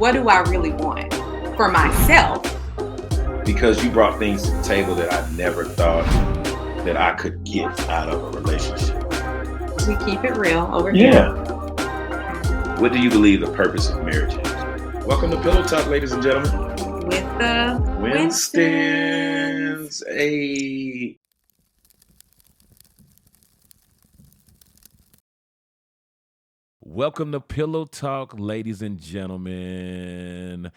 what do I really want for myself? Because you brought things to the table that I never thought that I could get out of a relationship. We keep it real over here. Yeah. What do you believe the purpose of marriage is? Welcome to Pillow Talk, ladies and gentlemen. With the Winstons. Hey. Welcome to Pillow Talk, ladies and gentlemen.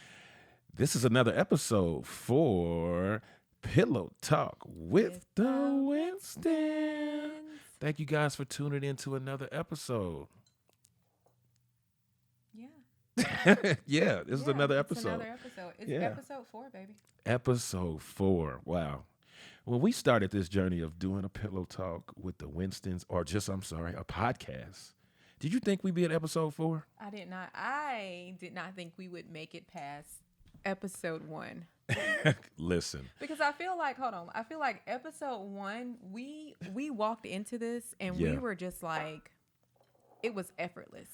This is another episode for Pillow Talk with the Winstons. Thank you guys for tuning in to another episode. Yeah. This is another episode. It's another episode. It's episode 4, baby. Episode 4. Wow. When we started this journey of doing a Pillow Talk with the Winstons, a podcast, did you think we'd be at episode 4? I did not. I did not think we would make it past episode 1. Listen. Because I feel like, episode 1, we walked into this and we were just like, it was effortless.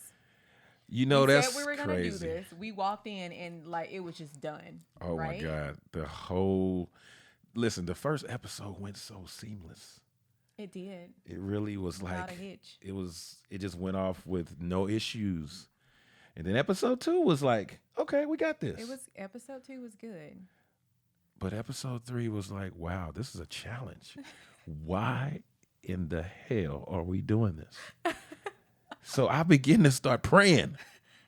You know, that's said we were crazy. Gonna do this. We walked in and like it was just done. Oh right? My God. The first episode went so seamless. It did. It really was Without a hitch. It just went off with no issues. And then episode 2 was like, okay, we got this. Episode 2 was good. But episode 3 was like, wow, this is a challenge. Why in the hell are we doing this? So I begin to start praying.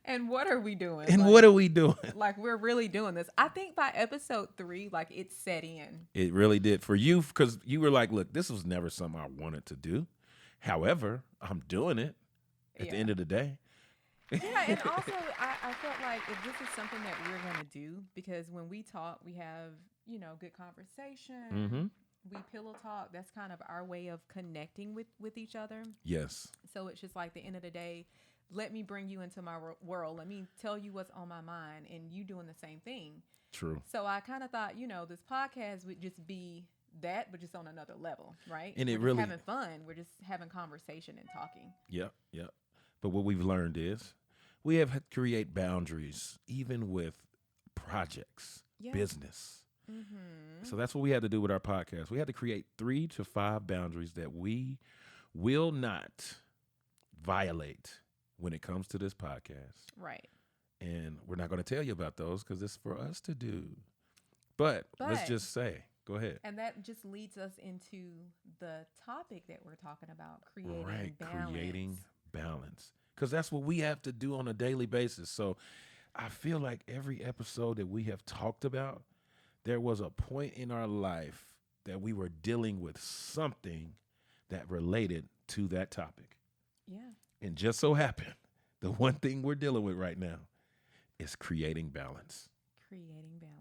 And what are we doing? What are we doing? Like, we're really doing this. I think by episode 3, like, it set in. It really did for you, because you were like, look, this was never something I wanted to do. However, I'm doing it at the end of the day. Yeah, and also, I felt like if this is something that we're going to do, because when we talk, we have, good conversation. Mm-hmm. We pillow talk. That's kind of our way of connecting with each other. Yes. So it's just like the end of the day, let me bring you into my world. Let me tell you what's on my mind, and you doing the same thing. True. So I kind of thought, this podcast would just be that, but just on another level, right? And we're just having fun. We're just having conversation and talking. Yep. But what we've learned is we have to create boundaries, even with projects, business. Mm-hmm. So that's what we had to do with our podcast. We had to create 3 to 5 boundaries that we will not violate when it comes to this podcast. Right. And we're not going to tell you about those because it's for us to do. But let's just say, go ahead. And that just leads us into the topic that we're talking about, creating balance. Creating balance. Because that's what we have to do on a daily basis. So I feel like every episode that we have talked about, there was a point in our life that we were dealing with something that related to that topic. Yeah. And just so happened, the one thing we're dealing with right now is creating balance. Creating balance.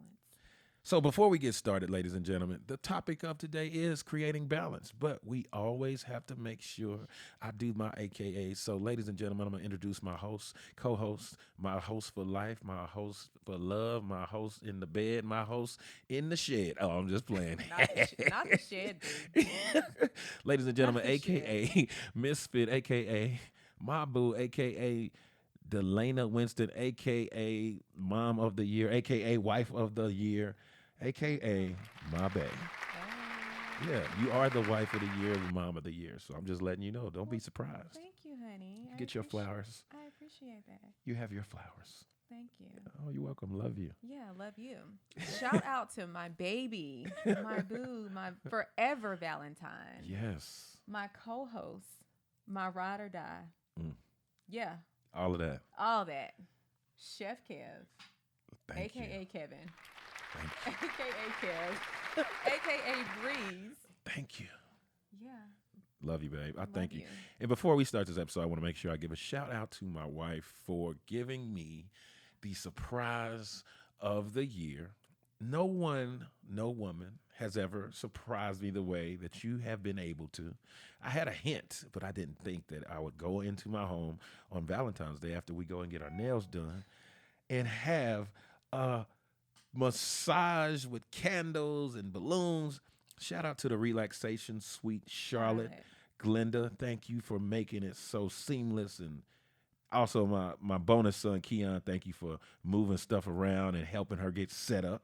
So before we get started, ladies and gentlemen, the topic of today is creating balance, but we always have to make sure I do my AKA. So ladies and gentlemen, I'm going to introduce my host, co-host, my host for life, my host for love, my host in the bed, my host in the shed. Oh, I'm just playing. Not the shed, dude. Ladies and gentlemen, AKA Misfit, AKA my boo, AKA Delana Winston, AKA Mom of the Year, AKA Wife of the Year, AKA my bae. Yeah, you are the wife of the year, the mom of the year. So I'm just letting you know. Don't be surprised. Thank you, honey. Get your flowers. I appreciate that. You have your flowers. Thank you. Oh, you're welcome. Love you. Yeah, love you. Shout out to my baby, my boo, my forever Valentine. Yes. My co-host, my ride or die. Yeah. All of that. All that. Chef Kev. Thank you. AKA Kevin. Thank you. AKA Kev. AKA Breeze. Thank you. Yeah. Love you, babe. I thank you. And before we start this episode, I want to make sure I give a shout out to my wife for giving me the surprise of the year. No one, no woman has ever surprised me the way that you have been able to. I had a hint, but I didn't think that I would go into my home on Valentine's Day after we go and get our nails done and have a massage with candles and balloons. Shout out to the Relaxation Suite Charlotte. Glenda, thank you for making it so seamless and Also, my bonus son, Keon, thank you for moving stuff around and helping her get set up.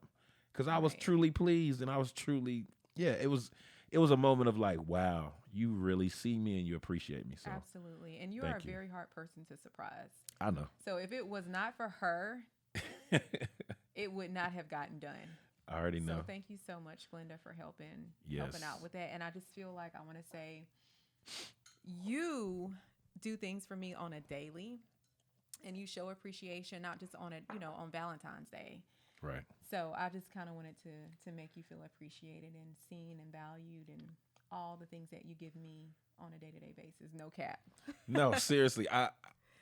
Because I was truly pleased, and I was truly, it was a moment of like, wow, you really see me and you appreciate me. So absolutely. And you are a very hard person to surprise. I know. So if it was not for her, it would not have gotten done. I already know. So thank you so much, Glenda, for helping out with that. And I just feel like I want to say, you do things for me on a daily, and you show appreciation not just on on Valentine's Day. Right. So I just kind of wanted to make you feel appreciated and seen and valued, and all the things that you give me on a day-to-day basis. No cap. No, seriously.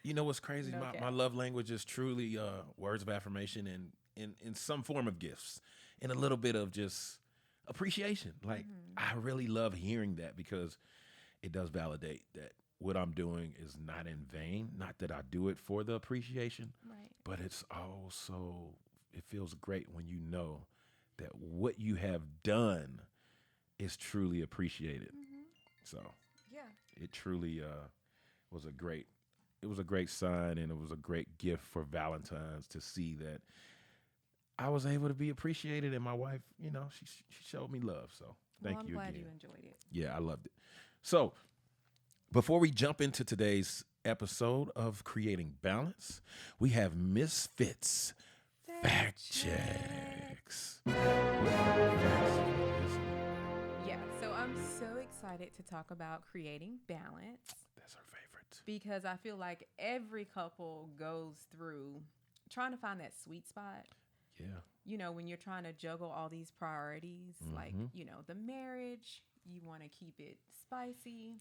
You know what's crazy? No My love language is truly words of affirmation and in some form of gifts and a little bit of just appreciation. Like, I really love hearing that, because it does validate that what I'm doing is not in vain. Not that I do it for the appreciation, but it's also, it feels great when you know that what you have done is truly appreciated. So it truly was a great sign, and it was a great gift for Valentine's to see that I was able to be appreciated, and my wife, she showed me love. So thank you again. I'm glad you enjoyed it. Yeah, I loved it. So before we jump into today's episode of Creating Balance, we have Misfits Fact Checks. Yeah, so I'm so excited to talk about creating balance. That's our favorite. Because I feel like every couple goes through trying to find that sweet spot. Yeah. When you're trying to juggle all these priorities, like, the marriage, you want to keep it spicy,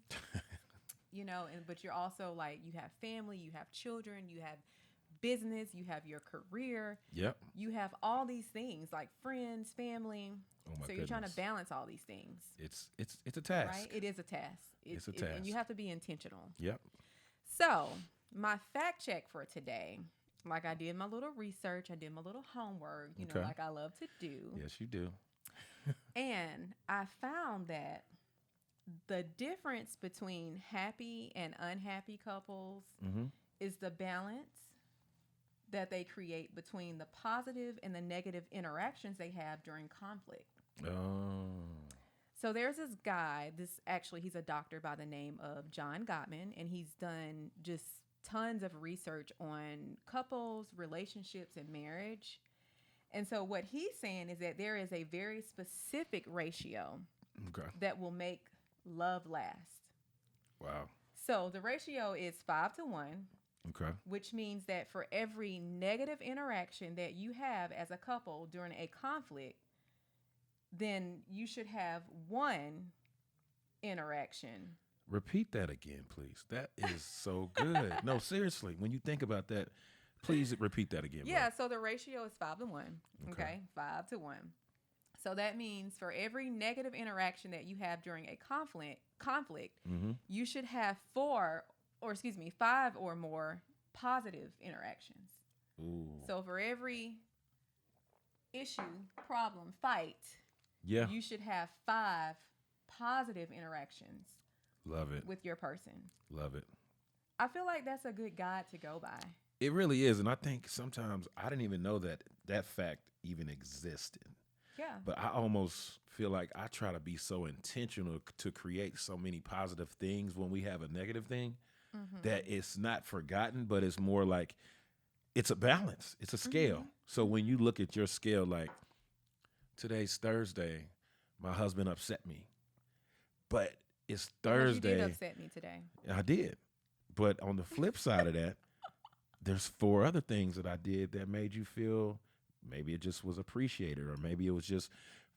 but you're also like, you have family, you have children, you have business, you have your career. Yep. You have all these things like friends, family. Oh my so you're trying to balance all these things. It's a task. Right? It is a task. It's a task. And you have to be intentional. Yep. So my fact check for today, like I did my little research, I did my little homework, like I love to do. Yes, you do. And I found that the difference between happy and unhappy couples is the balance that they create between the positive and the negative interactions they have during conflict. Oh. So there's this guy, he's a doctor by the name of John Gottman, and he's done just tons of research on couples, relationships, and marriage. And so what he's saying is that there is a very specific ratio that will make love last. Wow. So the ratio is 5-1. Okay. Which means that for every negative interaction that you have as a couple during a conflict, then you should have one interaction. Repeat that again, please. That is so good. No, seriously. When you think about that, please repeat that again. Yeah, bro. So the ratio is 5-1. Okay, 5-1. So that means for every negative interaction that you have during a conflict, you should have 5 or more positive interactions. Ooh. So for every issue, problem, fight, you should have 5 positive interactions. Love it. With your person. Love it. I feel like that's a good guide to go by. It really is. And I think sometimes I didn't even know that fact even existed. Yeah. But I almost feel like I try to be so intentional to create so many positive things when we have a negative thing that it's not forgotten, but it's more like it's a balance. It's a scale. So when you look at your scale, like today's Thursday, my husband upset me, but it's Thursday. You did upset me today. I did. But on the flip side of that, there's 4 other things that I did that made you feel maybe it just was appreciated, or maybe it was just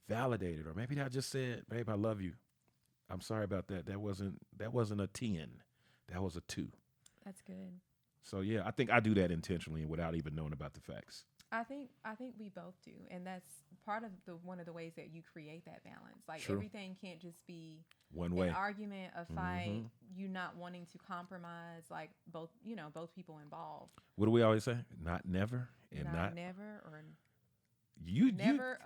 validated, or maybe I just said, babe, I love you. I'm sorry about that. That wasn't a 10. That was a 2. That's good. So yeah, I think I do that intentionally without even knowing about the facts. I think we both do, and that's part of one of the ways that you create that balance. Like True. Everything can't just be one way. An argument, a fight, you not wanting to compromise. Like both people involved. What do we always say? Not never, and not never, or you never.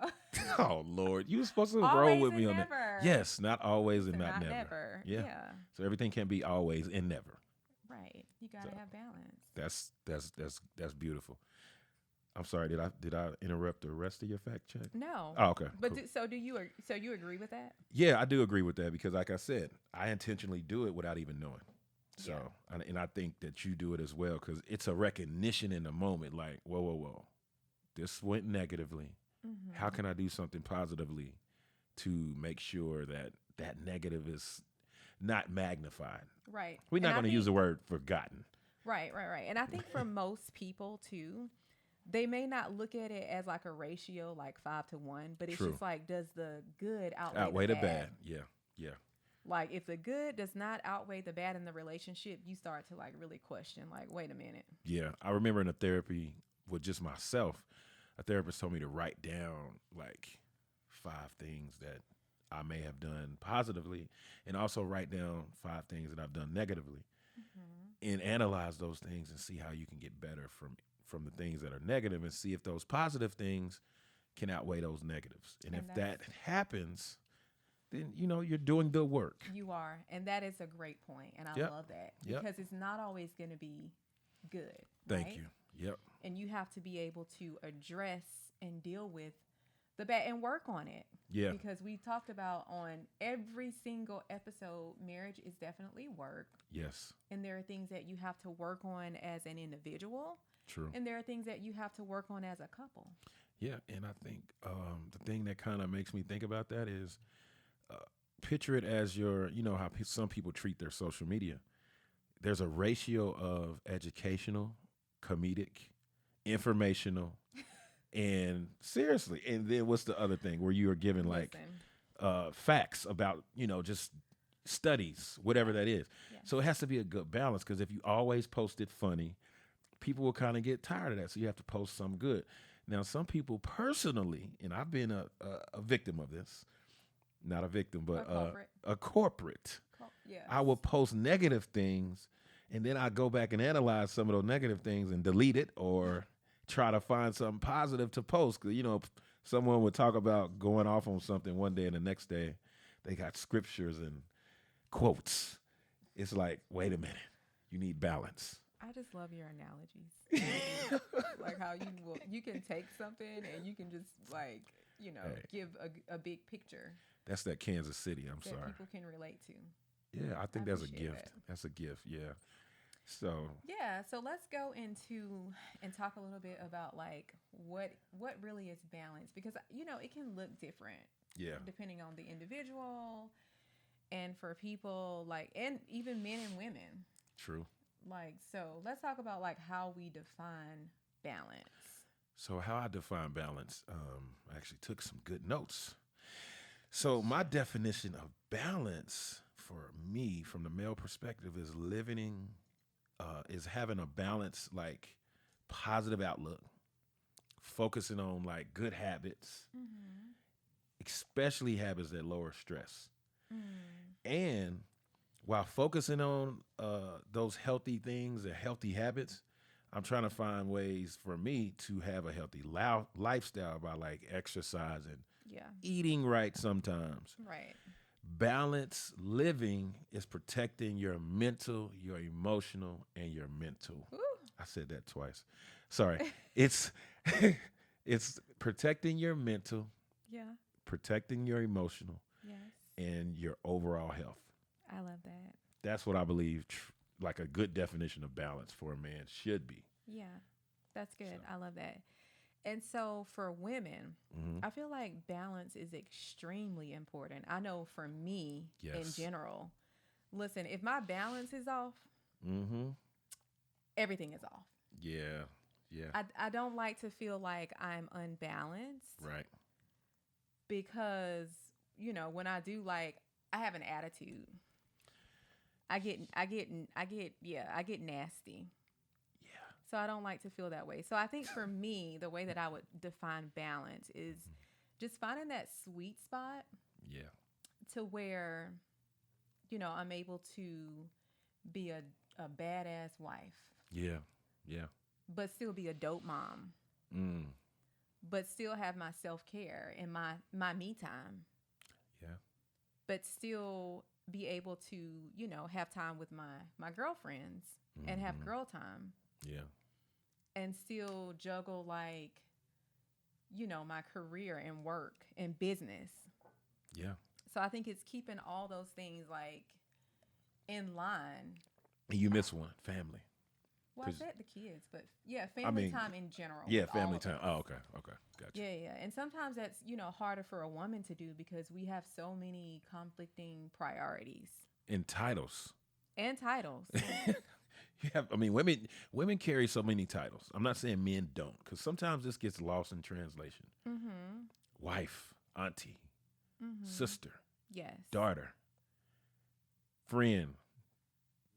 Oh Lord, you were supposed to always roll with me on never. that. Yes, not always and So not never. never. Yeah. So everything can be always and never. Right. Right. You got to have balance. That's beautiful. I'm sorry. Did I interrupt the rest of your fact check? No. Oh, okay. But Cool. so you agree with that? Yeah, I do agree with that because, like I said, I intentionally do it without even knowing. So, and I think that you do it as well because it's a recognition in the moment. Like, whoa, this went negatively. Mm-hmm. How can I do something positively to make sure that that negative is not magnified? Right. We're not going to use the word forgotten. Right. And I think for most people too, they may not look at it as like a ratio, like 5-1, but it's just like, does the good outweigh the bad? Yeah. Like if the good does not outweigh the bad in the relationship, you start to like really question, like, wait a minute. Yeah. I remember in a therapy with just myself, a therapist told me to write down like 5 things that I may have done positively and also write down 5 things that I've done negatively and analyze those things and see how you can get better from the things that are negative and see if those positive things can outweigh those negatives. And if that happens, then, you're doing good work. You are. And that is a great point. And I love that because it's not always going to be good. Thank you. Yep. And you have to be able to address and deal with the bad and work on it. Yeah. Because we talked about on every single episode, marriage is definitely work. Yes. And there are things that you have to work on as an individual. True. And there are things that you have to work on as a couple. Yeah. And I think the thing that kind of makes me think about that is picture it as how some people treat their social media. There's a ratio of educational, comedic, informational, and seriously. And then what's the other thing where you are given facts about, just studies, whatever that is. Yeah. So it has to be a good balance because if you always post it funny, people will kind of get tired of that. So you have to post some good. Now, some people personally, and I've been a victim of this, not a victim, but a corporate. Yes. I will post negative things, and then I go back and analyze some of those negative things and delete it or try to find something positive to post. Because, someone would talk about going off on something one day and the next day they got scriptures and quotes. It's like, wait a minute, you need balance. I just love your analogies. Like how you can take something and you can just give a big picture. That's that Kansas City. I'm that sorry. People can relate to. Yeah, I think that's a gift. That's a gift. Yeah. So let's go into and talk a little bit about like what really is balance because it can look different. Yeah. Depending on the individual and for people and even men and women. True. So let's talk about how we define balance. So how I define balance, I actually took some good notes. So my definition of balance for me from the male perspective is is having a balanced, positive outlook, focusing on good habits, especially habits that lower stress. And while focusing on those healthy things and healthy habits, I'm trying to find ways for me to have a healthy lifestyle by exercising, eating right sometimes. Right. Balanced living is protecting your mental, your emotional, and your mental. Ooh. I said that twice. Sorry. It's protecting your mental, protecting your emotional, and your overall health. I love that. That's what I believe a good definition of balance for a man should be. Yeah, that's good. I love that. And so for women, I feel like balance is extremely important. I know for me in general, listen, if my balance is off, everything is off. Yeah. Yeah. I don't like to feel like I'm unbalanced. Right. Because, when I do I have an attitude. I get nasty. Yeah. So I don't like to feel that way. So I think for me, the way that I would define balance is just finding that sweet spot. Yeah. To where, I'm able to be a badass wife. Yeah. Yeah. But still be a dope mom. But still have my self-care and my me time. Yeah. But still be able to, have time with my girlfriends and have girl time. Yeah. And still juggle like, my career and work and business. Yeah. So I think it's keeping all those things like in line. And you miss one, family. Well, I said the kids, but family time in general. Yeah, family time. Oh, okay. Gotcha. Yeah. And sometimes that's, harder for a woman to do because we have so many conflicting priorities. And titles. Women carry so many titles. I'm not saying men don't, because sometimes this gets lost in translation. Mm-hmm. Wife, auntie, sister, yes, daughter, friend,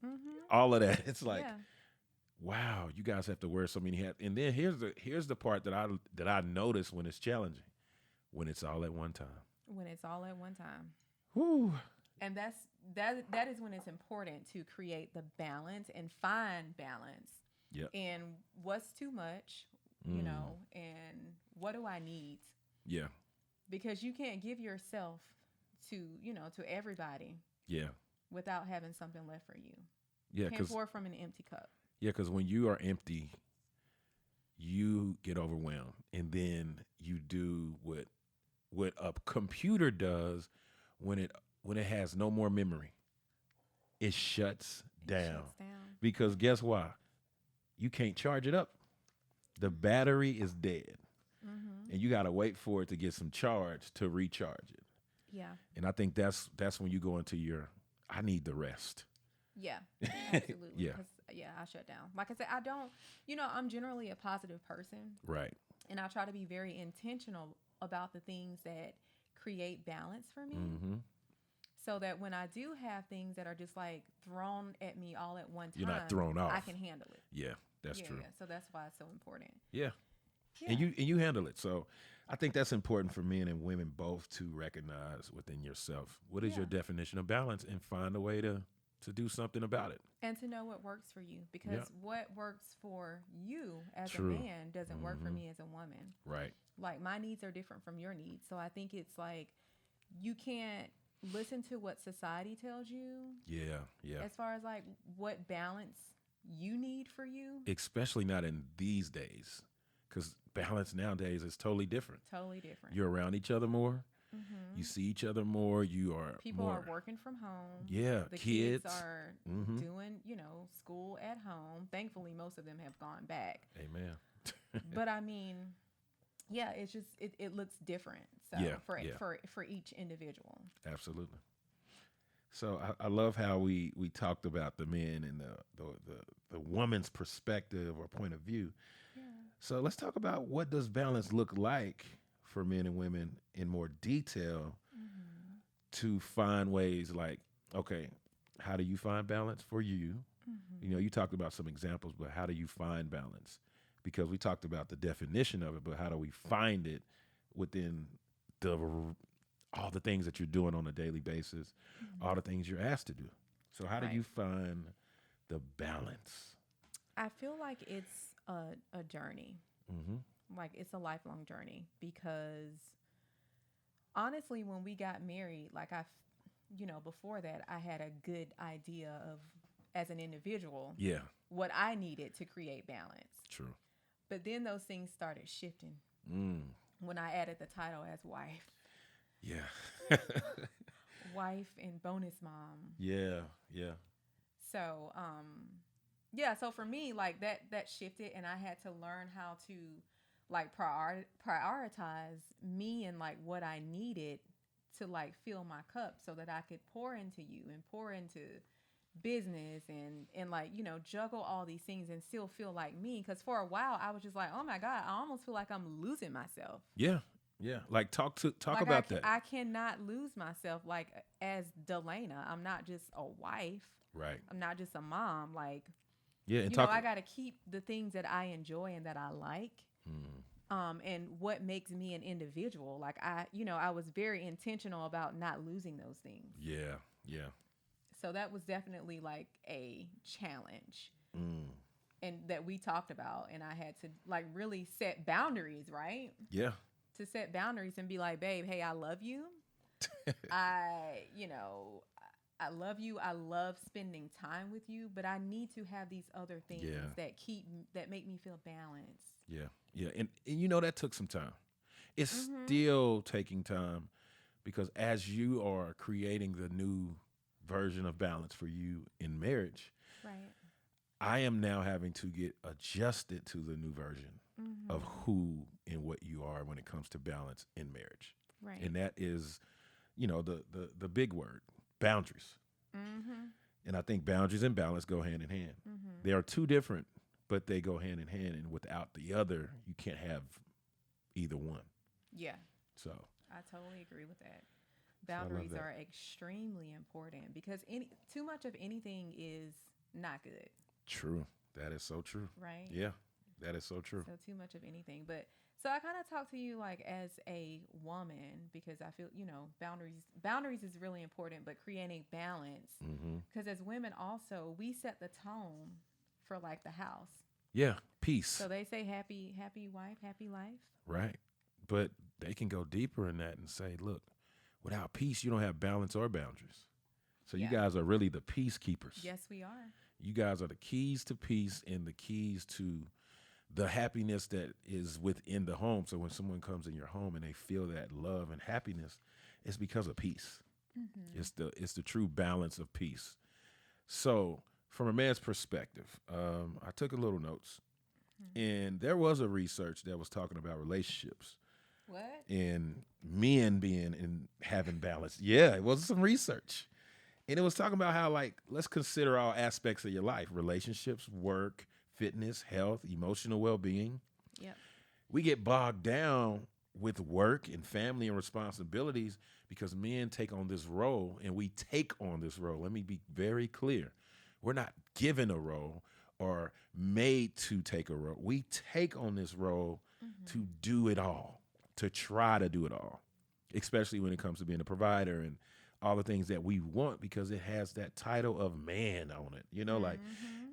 mm-hmm. all of that. It's like, wow, you guys have to wear so many hats. And then here's the part that I notice when it's challenging, when it's all at one time. Whew. And that is when it's important to create the balance and find balance. Yep. And what's too much, and what do I need? Yeah. Because you can't give yourself to everybody. Yeah. Without having something left for you. Yeah. You can't pour from an empty cup. Yeah, because when you are empty, you get overwhelmed, and then you do what a computer does when it has no more memory. It shuts down. Because guess what? You can't charge it up. The battery is dead. Mm-hmm. And you got to wait for it to get some charge to recharge it. Yeah. And I think that's when you go into I need the rest. Yeah, absolutely. Yeah. I shut down. Like I said, I don't, I'm generally a positive person. Right. And I try to be very intentional about the things that create balance for me. Mm-hmm. So that when I do have things that are just like thrown at me all at one time, you're not thrown off. I can handle it. Yeah, that's true. Yeah. So that's why it's so important. Yeah. And you handle it. So I think that's important for men and women both to recognize within yourself. What is your definition of balance, and find a way to do something about it. And to know what works for you, because what works for you as a man doesn't work for me as a woman. Right. Like my needs are different from your needs. So I think it's like you can't listen to what society tells you. Yeah. As far as like what balance you need for you. Especially not in these days, because balance nowadays is totally different. You're around each other more. Mm-hmm. You see each other more. People are working from home. Yeah, the kids are doing, school at home. Thankfully, most of them have gone back. Amen. But I mean, it's just it looks different. So for each individual. Absolutely. So I love how we talked about the men and the woman's perspective or point of view. Yeah. So let's talk about, what does balance look like for men and women in more detail, to find ways like, okay, how do you find balance for you? Mm-hmm. You talked about some examples, but how do you find balance? Because we talked about the definition of it, but how do we find it within all the things that you're doing on a daily basis, all the things you're asked to do? So how do you find the balance? I feel like it's a journey. Mm-hmm. Like it's a lifelong journey, because honestly, when we got married, like before that, I had a good idea of, as an individual, what I needed to create balance. True. But then those things started shifting when I added the title as wife. Yeah. Wife and bonus mom. Yeah. So, so for me, like that shifted, and I had to learn how to like prioritize me and like what I needed to like fill my cup, so that I could pour into you and pour into business and like, juggle all these things and still feel like me. Because for a while I was just like, oh my God, I almost feel like I'm losing myself. Yeah. Like talk like about that. I cannot lose myself. Like as Delana, I'm not just a wife. Right. I'm not just a mom. Like, and I got to keep the things that I enjoy and that I like. And what makes me an individual. Like I was very intentional about not losing those things. Yeah. So that was definitely like a challenge. And that we talked about, and I had to like really set boundaries, right? Yeah. To set boundaries and be like, babe, hey, I love you. I love you. I love spending time with you, but I need to have these other things that make me feel balanced. Yeah. And that took some time. It's Mm-hmm. still taking time because as you are creating the new version of balance for you in marriage, Right. I am now having to get adjusted to the new version Mm-hmm. of who and what you are when it comes to balance in marriage. Right. And that is, the big word, boundaries. Mm-hmm. And I think boundaries and balance go hand in hand. Mm-hmm. They are two different, but they go hand in hand. And without the other, you can't have either one. Yeah. So I totally agree with that. I love Boundaries that. are extremely important because too much of anything is not good, True. That is so true. right? Yeah, that is so true. So too much of anything. But so I kind of talk to you like as a woman because I feel, boundaries is really important, but creating balance Mm-hmm. because as women also, we set the tone for like the house. Yeah, peace. So they say happy wife, happy life. Right. But they can go deeper in that and say, look, without peace, you don't have balance or boundaries. So you Yeah. guys are really the peacekeepers. Yes, we are. You guys are the keys to peace and the keys to the happiness that is within the home. So when someone comes in your home and they feel that love and happiness, it's because of peace. Mm-hmm. It's the true balance of peace. So from a man's perspective, I took a little notes, and there was a research that was talking about relationships What? and men being and having balance. Yeah, it was some research. And it was talking about how, like, let's consider all aspects of your life: relationships, work, fitness, health, emotional well-being. Yep. We get bogged down with work and family and responsibilities because men take on this role, and we take on this role. Let me be very clear. We're not given a role or made to take a role. We take on this role to do it all, to try to do it all, especially when it comes to being a provider and all the things that we want because it has that title of man on it. Like,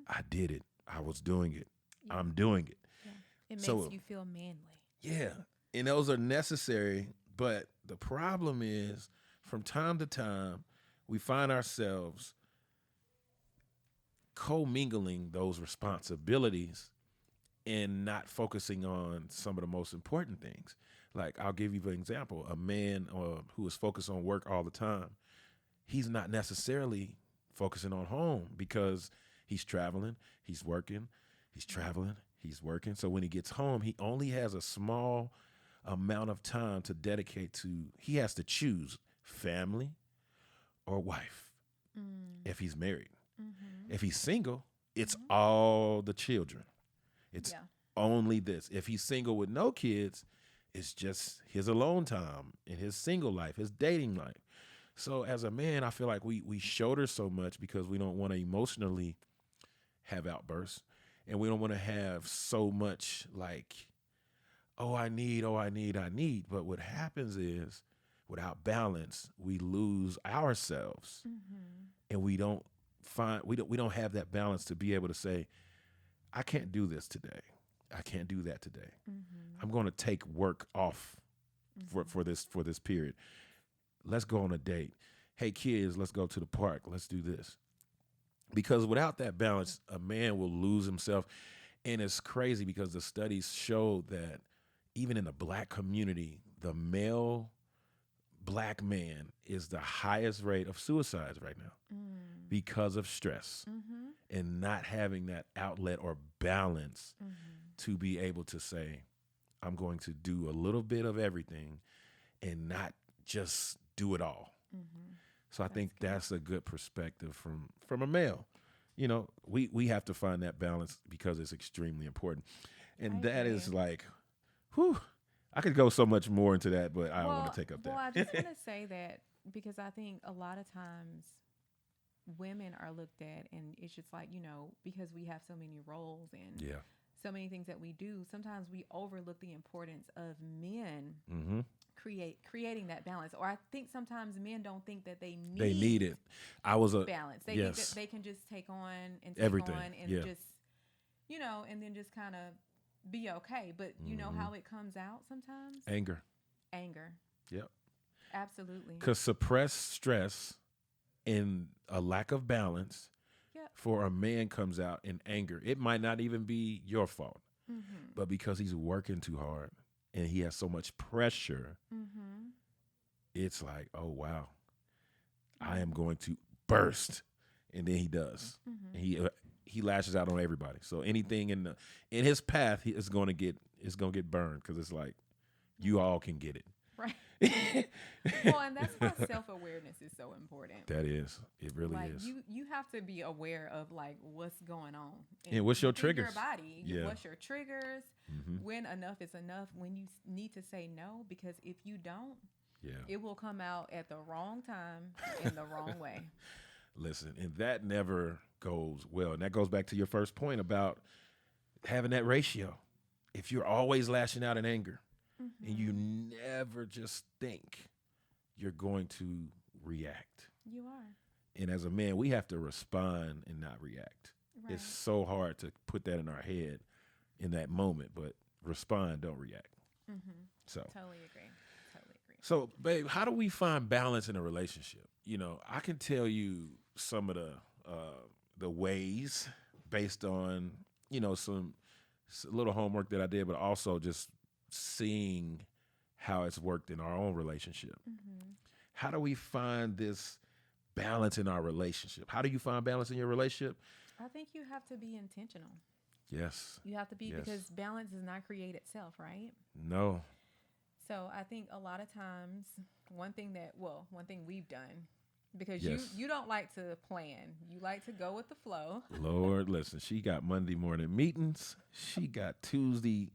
I did it. I was doing it. Yeah. I'm doing it. Yeah. It makes So- you feel manly. Yeah. And those are necessary. But the problem is from time to time, we find ourselves commingling those responsibilities and not focusing on some of the most important things. Like, I'll give you an example. A man who is focused on work all the time, he's not necessarily focusing on home because he's traveling, he's working, he's traveling, he's working. So when he gets home, he only has a small amount of time to dedicate to, he has to choose family or wife if he's married. Mm-hmm. If he's single, it's all the children. It's Yeah. only this. If he's single with no kids, it's just his alone time in his single life, his dating life. So as a man, I feel like we shoulder so much because we don't want to emotionally have outbursts, and we don't want to have so much like, oh, I need. But what happens is, without balance, we lose ourselves, and we don't have that balance to be able to say, I can't do this today. I can't do that today. I'm going to take work off for this period. Let's go on a date. Hey, kids, let's go to the park. Let's do this. Because without that balance, a man will lose himself. And it's crazy because the studies show that even in the black community, the male black man is the highest rate of suicides right now because of stress and not having that outlet or balance to be able to say, I'm going to do a little bit of everything and not just do it all. So I think that's a good perspective from a male. We have to find that balance because it's extremely important. And that is like, whew, I could go so much more into that, but I don't want to take up that. Well, I just want to say that because I think a lot of times women are looked at, and it's just like, because we have so many roles and Yeah. so many things that we do, sometimes we overlook the importance of men creating that balance. Or I think sometimes men don't think that they need it. I was a balance. They yes. think that they can just take on and take Everything. on and Yeah. just, and then just kind of be okay. But you know how it comes out sometimes? Anger. Anger. Yep. Absolutely. Because suppressed stress and a lack of balance Yep. for a man comes out in anger. It might not even be your fault, but because he's working too hard and he has so much pressure, it's like, oh, wow, I am going to burst. And then he does. And he lashes out on everybody. So anything in his path is going to get burned, because it's like, you all can get it. Right. Well, and that's why self-awareness is so important. That is. It really like, is. You have to be aware of like what's going on. And what's your within triggers? Your body. Yeah. What's your triggers? When enough is enough. When you need to say no, because if you don't, it will come out at the wrong time in the wrong way. Listen, and that never goes well. And that goes back to your first point about having that ratio. If you're always lashing out in anger, and you never just think you're going to react. You are. And as a man, we have to respond and not react. Right. It's so hard to put that in our head in that moment, but respond, don't react. So Totally agree. So, babe, how do we find balance in a relationship? You know, I can tell you some of the ways based on, you know, some little homework that I did, but also just seeing how it's worked in our own relationship. How do we find this balance in our relationship? How do you find balance in your relationship? I think you have to be intentional. Yes. You have to be, because balance does not create itself, right? No. So I think a lot of times, one thing we've done, because you don't like to plan. You like to go with the flow. Lord, listen, she got Monday morning meetings. She got Tuesday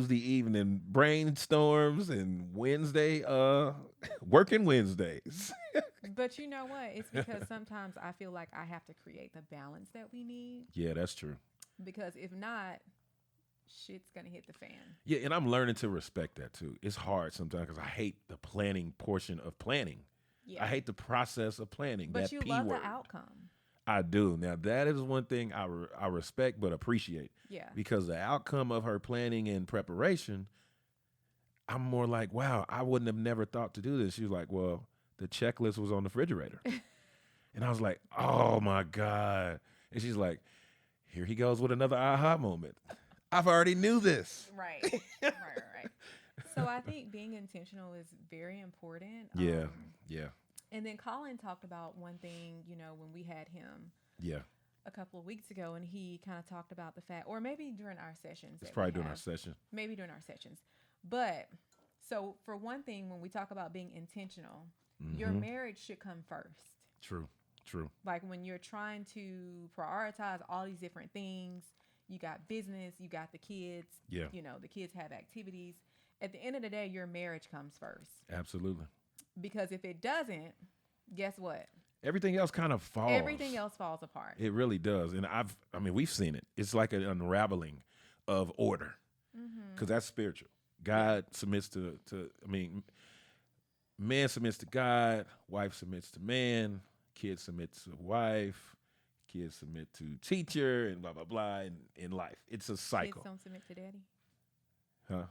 evening brainstorms, and Wednesday, working Wednesdays. But you know what? It's because sometimes I feel like I have to create the balance that we need. Yeah, that's true. Because if not, shit's going to hit the fan. Yeah, and I'm learning to respect that too. It's hard sometimes because I hate the planning portion of planning. Yeah. I hate the process of planning. But that you P love word. the outcome. I do. Now, that is one thing I respect but appreciate. Yeah. Because the outcome of her planning and preparation, I'm more like, wow, I wouldn't have never thought to do this. She was like, well, the checklist was on the refrigerator. And I was like, oh, my God. And she's like, here he goes with another aha moment. I've already knew this. Right. Right. So I think being intentional is very important. Yeah. And then Colin talked about one thing, you know, when we had him a couple of weeks ago, and he kind of talked about the fact, or maybe during our sessions. It's probably during our session. Maybe during our sessions. But so for one thing, when we talk about being intentional, your marriage should come first. True. Like when you're trying to prioritize all these different things, you got business, you got the kids, you know, the kids have activities. At the end of the day, your marriage comes first. Absolutely. Because if it doesn't, guess what? Everything else kind of falls. Everything else falls apart. It really does. And we've seen it. It's like an unraveling of order, because that's spiritual. God submits to man submits to God, wife submits to man, kids submit to wife, kids submit to teacher, and blah, blah, blah, in life. It's a cycle. Kids don't submit to daddy? Huh?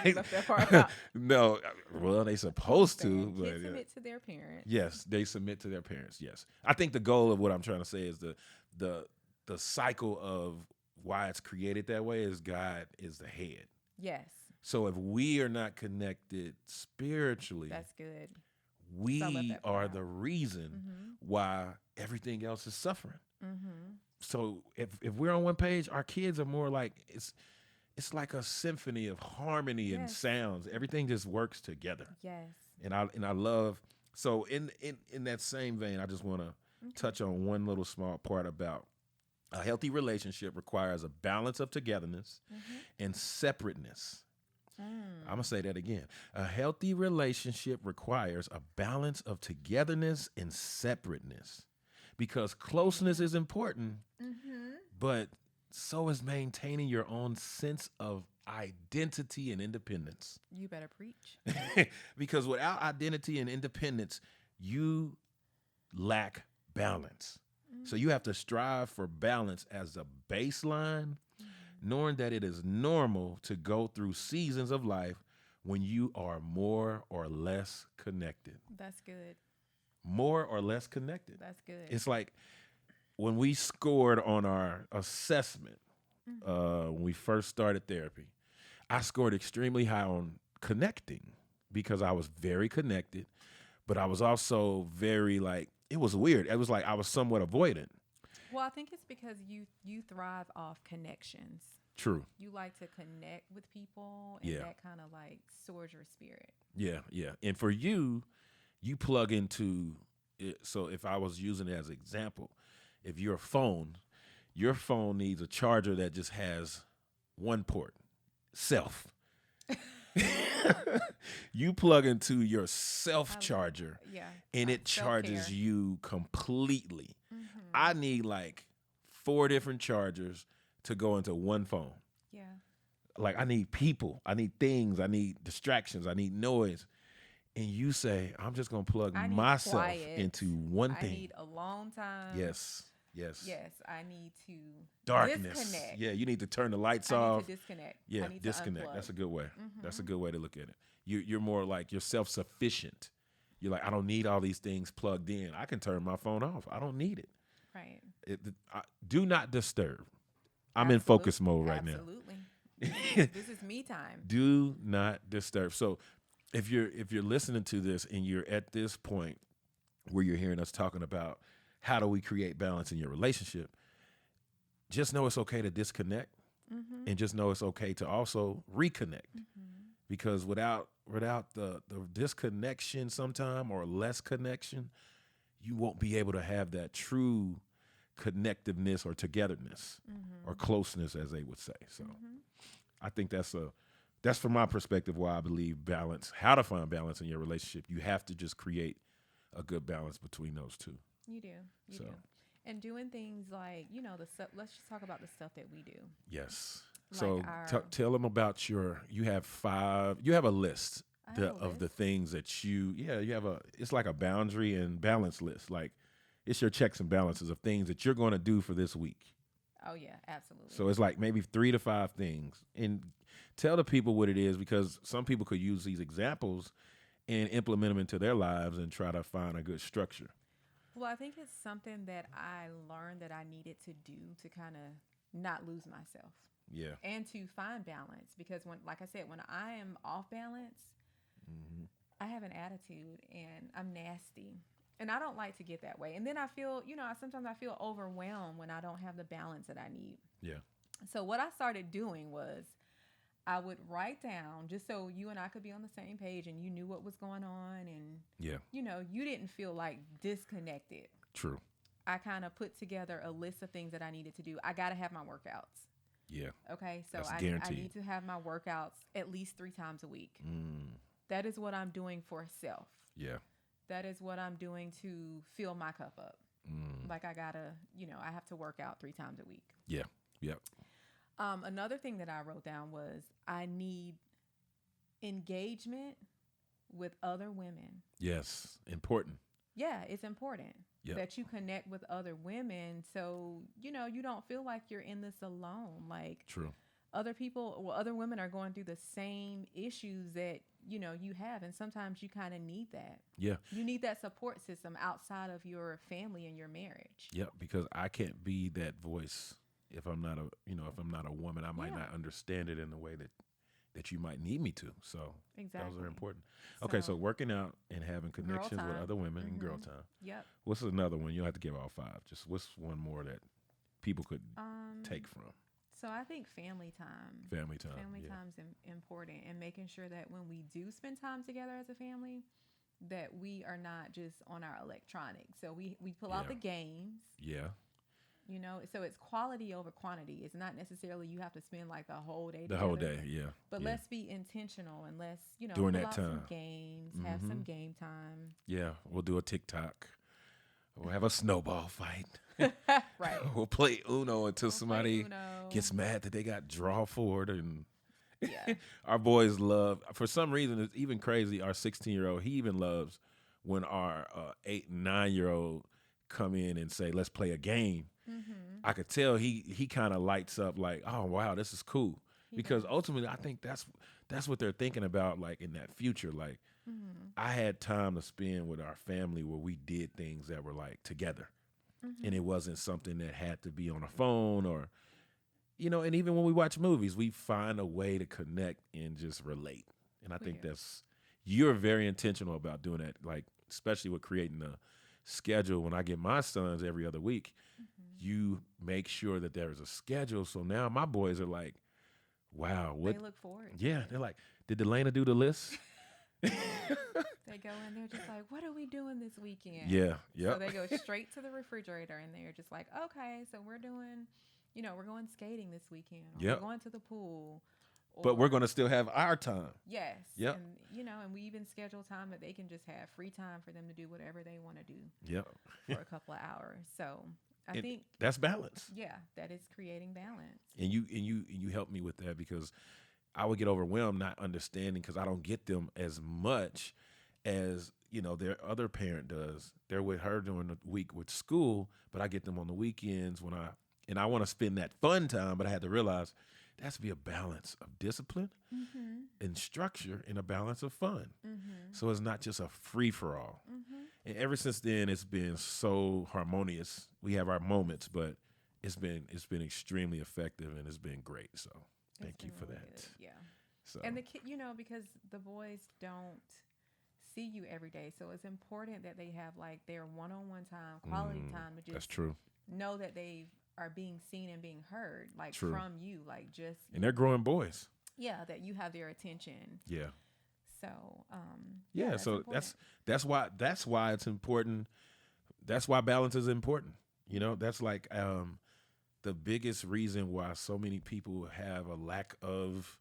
You left that part out. No, well, they supposed to. But kids submit to their parents. Yes, they submit to their parents. Yes, I think the goal of what I'm trying to say is the cycle of why it's created that way is God is the head. Yes. So if we are not connected spiritually, that's good. We are the reason why everything else is suffering. So if we're on one page, our kids are more like it's like a symphony of harmony and sounds. Everything just works together. Yes. And I love, so in that same vein, I just want to touch on one little small part about a healthy relationship requires a balance of togetherness and separateness. I'm going to say that again. A healthy relationship requires a balance of togetherness and separateness, because closeness is important, but so is maintaining your own sense of identity and independence. You better preach. Because without identity and independence, you lack balance. So you have to strive for balance as a baseline, knowing that it is normal to go through seasons of life when you are more or less connected. That's good. more or less connected. That's good. It's like when we scored on our assessment, when we first started therapy, I scored extremely high on connecting because I was very connected, but I was also very like, it was weird. It was like I was somewhat avoidant. Well, I think it's because you thrive off connections. True. You like to connect with people, and that kind of like soars your spirit. Yeah, yeah. And for you, you plug into it. So if I was using it as an example, if your phone needs a charger that just has one port, self. You plug into your self charger, and it charges you completely. I need like 4 different chargers to go into one phone. Yeah. Like I need people, I need things, I need distractions, I need noise. And you say, I'm just going to plug myself into one thing. I need alone time. Yes. Yes. Yes. I need to darkness. Disconnect. Yeah. You need to turn the lights I off. need to disconnect. Yeah. I need Disconnect. To unplug. That's a good way. That's a good way to look at it. You're more like you're self-sufficient. You're like, I don't need all these things plugged in. I can turn my phone off. I don't need it. Right. Do not disturb. I'm in focus mode right now. Absolutely. This is me time. Do not disturb. So if you're listening to this and you're at this point where you're hearing us talking about how do we create balance in your relationship, just know it's okay to disconnect, and just know it's okay to also reconnect, because without the disconnection sometime or less connection, you won't be able to have that true connectiveness or togetherness or closeness, as they would say. So I think that's from my perspective why I believe balance, how to find balance in your relationship. You have to just create a good balance between those two. You do. You do. And doing things like, the stuff, let's just talk about the stuff that we do. Yes. Like so tell them about you have a list of the things that you have it's like a boundary and balance list. Like it's your checks and balances of things that you're going to do for this week. Oh yeah, absolutely. So it's like maybe 3 to 5 things, and tell the people what it is, because some people could use these examples and implement them into their lives and try to find a good structure. Well, I think it's something that I learned that I needed to do to kind of not lose myself. Yeah. And to find balance, because when I am off balance, I have an attitude and I'm nasty. And I don't like to get that way. And then I feel, sometimes I feel overwhelmed when I don't have the balance that I need. Yeah. So what I started doing was I would write down, just so you and I could be on the same page and you knew what was going on, and you didn't feel like disconnected. True. I kind of put together a list of things that I needed to do. I got to have my workouts. Yeah. Okay. So That's I guaranteed. need to have my workouts at least 3 times a week. That is what I'm doing for self. Yeah. That is what I'm doing to fill my cup up. Like I have to work out 3 times a week. Yeah. Yep. Another thing that I wrote down was I need engagement with other women. Yes. Important. Yeah, it's important that you connect with other women, so you don't feel like you're in this alone. Like true. Other women are going through the same issues that you have, and sometimes you kind of need that. Yeah. You need that support system outside of your family and your marriage. Yeah, because I can't be that voice if I'm not a woman. I might not understand it in the way that you might need me to. So exactly. Those are important. Okay, so working out and having connections with other women and girl time. Yep. What's another one? You don't have to give all 5. Just what's one more that people could take from? So I think family time. Family time. Family time's important, and making sure that when we do spend time together as a family, that we are not just on our electronics. So we pull out the games. Yeah. So it's quality over quantity. It's not necessarily you have to spend like the whole day. The whole day, yeah. But let's be intentional, and let's during pull that out time, some games, have some game time. Yeah, we'll do a TikTok. We'll have a snowball fight. Right. We'll play Uno until somebody gets mad that they got draw forward, and our boys love. For some reason, it's even crazy. Our 16-year-old, he even loves when our 8 and 9-year-old come in and say, "Let's play a game." I could tell he kind of lights up like, oh wow, this is cool, because ultimately I think that's what they're thinking about, like in that future, like I had time to spend with our family where we did things that were like together. And it wasn't something that had to be on a phone or, and even when we watch movies, we find a way to connect and just relate. And I think you're very intentional about doing that, like, especially with creating a schedule. When I get my sons every other week, you make sure that there is a schedule. So now my boys are like, wow. They look forward. Yeah. They're like, did Delana do the list? They go in there just like, what are we doing this weekend? Yeah. Yeah. So they go straight to the refrigerator and they're just like, okay, so we're doing, we're going skating this weekend. Or we're going to the pool. But we're going to still have our time. Yes. Yep. And, and we even schedule time that they can just have free time for them to do whatever they want to do. Yep. For a couple of hours. So I think that's balance. Yeah, that is creating balance. And you help me with that, because I would get overwhelmed not understanding, because I don't get them as much as their other parent does. They're with her during the week with school, but I get them on the weekends and I want to spend that fun time. But I had to realize there has to be a balance of discipline and structure and a balance of fun. So it's not just a free for all. And ever since then, it's been so harmonious. We have our moments, but it's been extremely effective and it's been great. So thank you for really that. Good. Yeah. So. And the kid, because the boys don't see you every day, so it's important that they have like their one-on-one time, quality time to just that's true. Know that they are being seen and being heard, like true. From you, like just. And they're growing boys. Yeah, that you have their attention. Yeah. So. So that's why it's important. That's why balance is important. That's like the biggest reason why so many people have a lack of.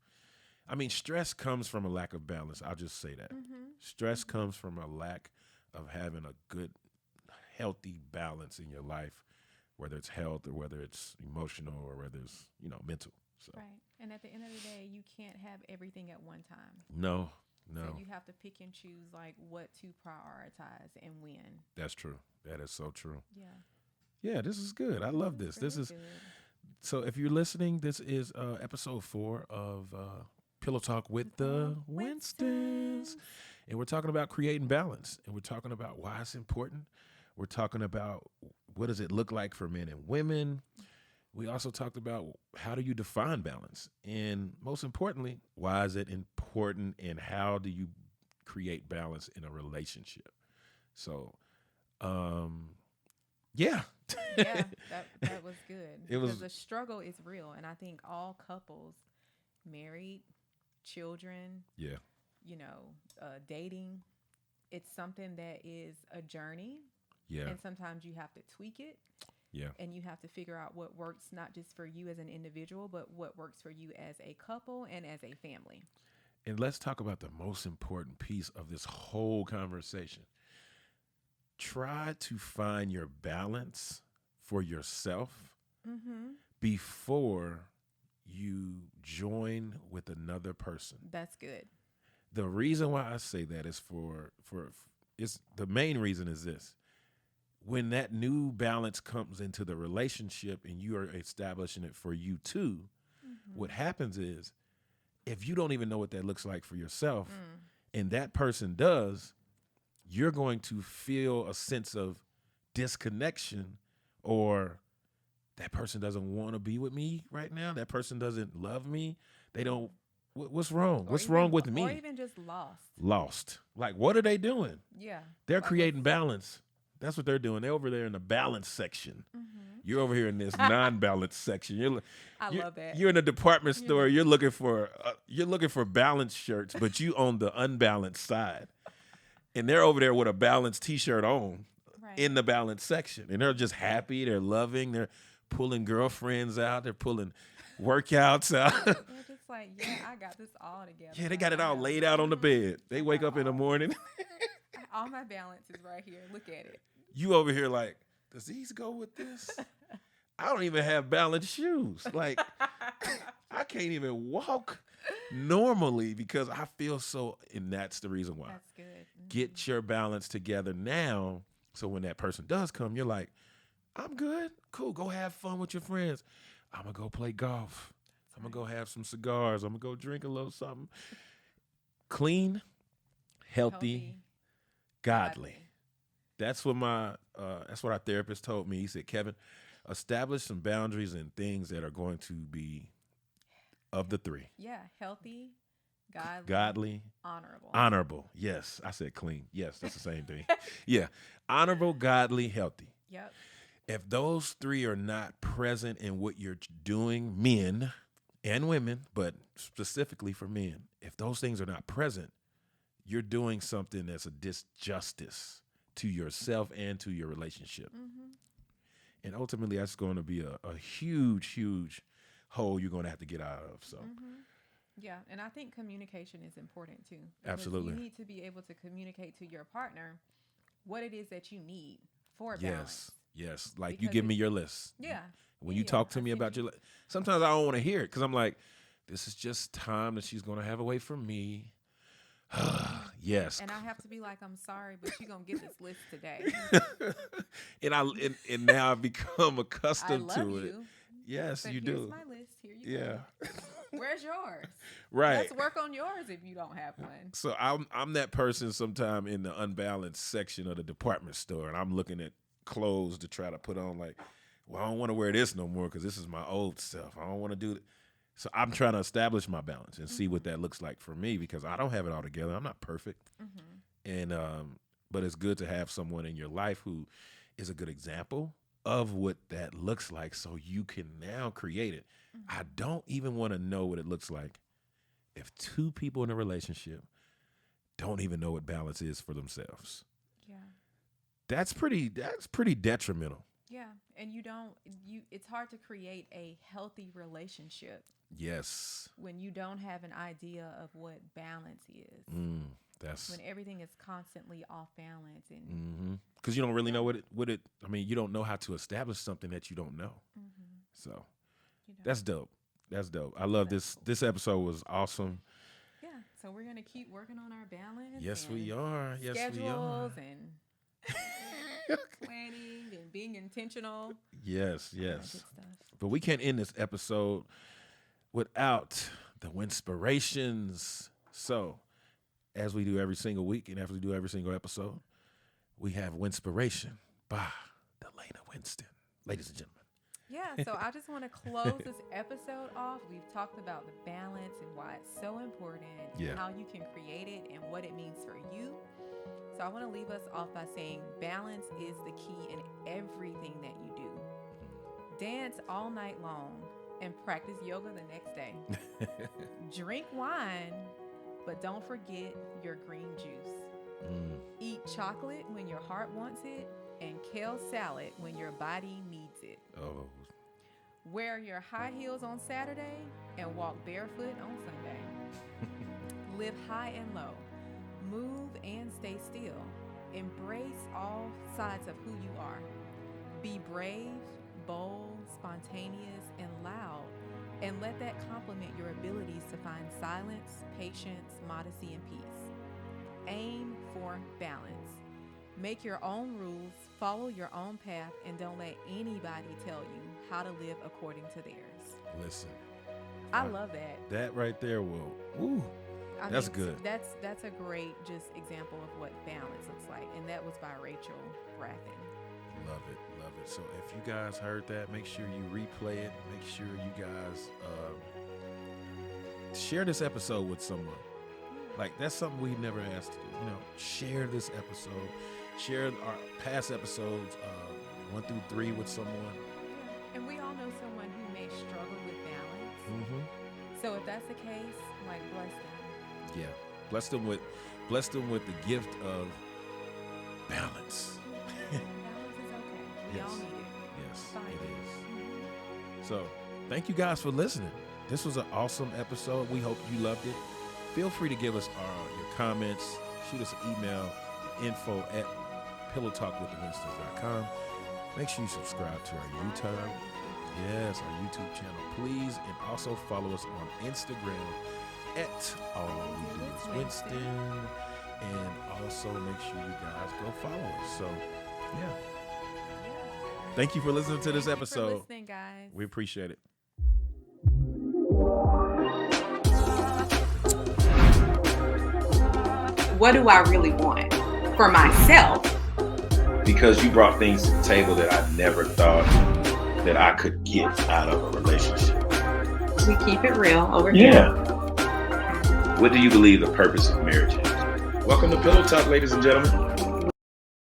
I mean, stress comes from a lack of balance. I'll just say that. Stress comes from a lack of having a good, healthy balance in your life, whether it's health or whether it's emotional or whether it's, mental. So. Right. And at the end of the day, you can't have everything at one time. No. So you have to pick and choose like what to prioritize and when. That's true. That is so true. Yeah. Yeah, this is good. I love this. This is good. So if you're listening, this is episode 4 of Pillow Talk with the Winstons. And we're talking about creating balance. And we're talking about why it's important. We're talking about what does it look like for men and women. We also talked about how do you define balance? And most importantly, why is it important and how do you create balance in a relationship? So, yeah. Yeah, that was good. Because the struggle is real. And I think all couples, married, children, dating, it's something that is a journey. Yeah. And sometimes you have to tweak it. Yeah. And you have to figure out what works not just for you as an individual, but what works for you as a couple and as a family. And let's talk about the most important piece of this whole conversation. Try to find your balance for yourself before you join with another person. That's good. The reason why I say that is the main reason is this. When that new balance comes into the relationship and you are establishing it for you too, what happens is if you don't even know what that looks like for yourself and that person does, you're going to feel a sense of disconnection, or that person doesn't want to be with me right now. That person doesn't love me. They don't. What's wrong? What's wrong with me? Or even just lost. Lost. Like, what are they doing? Yeah. They're creating balance. That's what they're doing. They're over there in the balance section. You're over here in this non-balance section. I love that. You're in a department store. You're looking for balanced shirts, but you on the unbalanced side. And they're over there with a balanced T-shirt on in the balanced section. And they're just happy. They're loving. They're pulling girlfriends out. They're pulling workouts out. They're just like, I got this all together. Yeah, they got it all laid out on the bed. They wake up in the morning. All my balance is right here. Look at it. You over here like, does these go with this? I don't even have balanced shoes. Like, I can't even walk normally because I feel so, and that's the reason why. That's good. Get your balance together now, so when that person does come, you're like, I'm good. Cool. Go have fun with your friends. I'm going to go play golf. I'm going to go have some cigars. I'm going to go drink a little something. Clean, healthy, godly. That's what that's what our therapist told me. He said, Kevin, establish some boundaries and things that are going to be of the three. Yeah, healthy, godly, honorable. Honorable. Yes, I said clean. Yes, that's the same thing. Yeah, honorable, godly, healthy. Yep. If those three are not present in what you're doing, men and women, but specifically for men, if those things are not present, you're doing something that's a disjustice to yourself and to your relationship. Mm-hmm. And ultimately, that's going to be a huge, huge hole you're going to have to get out of. So, yeah, and I think communication is important too. Absolutely. You need to be able to communicate to your partner what it is that you need for balance. Yes, like because you give me your list. Yeah. When you talk to me about your list, sometimes I don't want to hear it because I'm like, this is just time that she's going to have away from me. Yes. And I have to be like, I'm sorry, but you're going to get this list today. and now I've become accustomed to it. Yes, but you here's do. My list. Here you go. Where's yours? Right. Let's work on yours if you don't have one. So I'm that person sometime in the unbalanced section of the department store, and I'm looking at clothes to try to put on like, well, I don't want to wear this no more because this is my old stuff. I don't want to do it. So I'm trying to establish my balance and see what that looks like for me because I don't have it all together. I'm not perfect. And but it's good to have someone in your life who is a good example of what that looks like so you can now create it. I don't even want to know what it looks like if two people in a relationship don't even know what balance is for themselves. Yeah. That's pretty detrimental. Yeah, and it's hard to create a healthy relationship. Yes. When you don't have an idea of what balance is. When everything is constantly off balance and because you don't really know what it I mean, you don't know how to establish something that you don't know. So that's dope. That's dope. I love this. This episode was awesome. Yeah. So we're gonna keep working on our balance. Yes, we are. Yes, we are. Schedules and planning and being intentional. Yes. But we can't end this episode without the Winspirations. So, as we do every single week and as we do every single episode, we have Winspiration by Delana Winston. Ladies and gentlemen. Yeah, so I just want to close this episode off. We've talked about the balance and why it's so important, and how you can create it and what it means for you. So I want to leave us off by saying balance is the key in everything that you do. Dance all night long and practice yoga the next day. Drink wine, but don't forget your green juice. Eat chocolate when your heart wants it and kale salad when your body needs it. Oh. Wear your high heels on Saturday and walk barefoot on Sunday. Live high and low. Move and stay still. Embrace all sides of who you are. Be brave, bold, spontaneous, and loud. And let that complement your abilities to find silence, patience, modesty, and peace. Aim for balance. Make your own rules, follow your own path, and don't let anybody tell you how to live according to theirs. Listen. I love that. That right there will. Ooh. That's good. That's a great just example of what balance looks like. And that was by Rachel Bracken. Love it. So if you guys heard that, make sure you replay it. Make sure you guys share this episode with someone. Like, that's something we've never asked to do. Share this episode. Share our past episodes, 1 through 3 with someone. And we all know someone who may struggle with balance. So if that's the case, like, bless them. Yeah. Bless them with the gift of balance. Balance is okay. We all need it. Yes, Fine. it is. So, thank you guys for listening. This was an awesome episode. We hope you loved it. Feel free to give us your comments. Shoot us an email, info@pillowtalkwiththewinstons.com. Make sure you subscribe to our YouTube. Yes, our YouTube channel, please. And also follow us on Instagram at All We Do Is Winston. And also make sure you guys go follow us. So, yeah. Thank you for listening to this episode. Thank you for listening, guys. We appreciate it. what do I really want for myself? Because you brought things to the table that I never thought that I could get out of a relationship. We keep it real over Yeah. here. What do you believe the purpose of marriage is? Welcome to Pillow Talk, ladies and gentlemen.